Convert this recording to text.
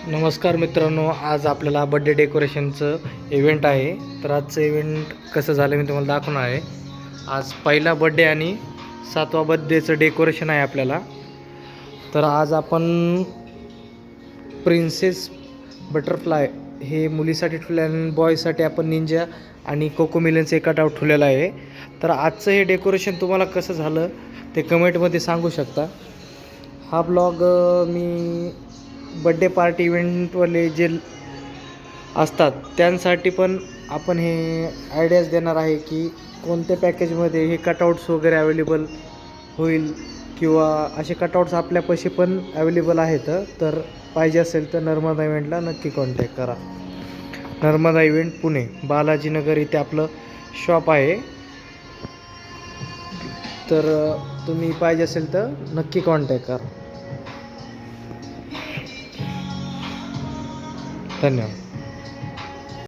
नमस्कार मित्रांनो, आज आपल्याला बड्डे डेकोरेशनचं इव्हेंट आहे. तर आजचं इव्हेंट कसं झालं मी तुम्हाला दाखवणार आहे. आज पहिला बड्डे आणि 7वा बड्डेचं डेकोरेशन आहे आपल्याला. तर आज आपण प्रिन्सेस बटरफ्लाय हे मुलीसाठी ठेवले आणि बॉयसाठी आपण निंजा आणि कोकोमिलनचं एक कटआउट ठेवलेलं आहे. तर आजचं हे डेकोरेशन तुम्हाला कसं झालं ते कमेंटमध्ये सांगू शकता. हा ब्लॉग मी बड्डे पार्टी इव्हेंटवाले जे असतात त्यांसाठी पण आपण हे आयडियाज देणार आहे की कोणत्या पॅकेजमध्ये हे कटआउट्स वगैरे अवेलेबल होईल किंवा असे कटआउट्स आपल्यापाशी पण अवेलेबल आहेत. तर पाहिजे असेल तर नर्मदा इव्हेंटला नक्की कॉन्टॅक्ट करा. नर्मदा इव्हेंट पुणे, बालाजीनगर इथे आपलं शॉप आहे. तर तुम्ही पाहिजे असेल तर नक्की कॉन्टॅक्ट करा. धन्यवाद.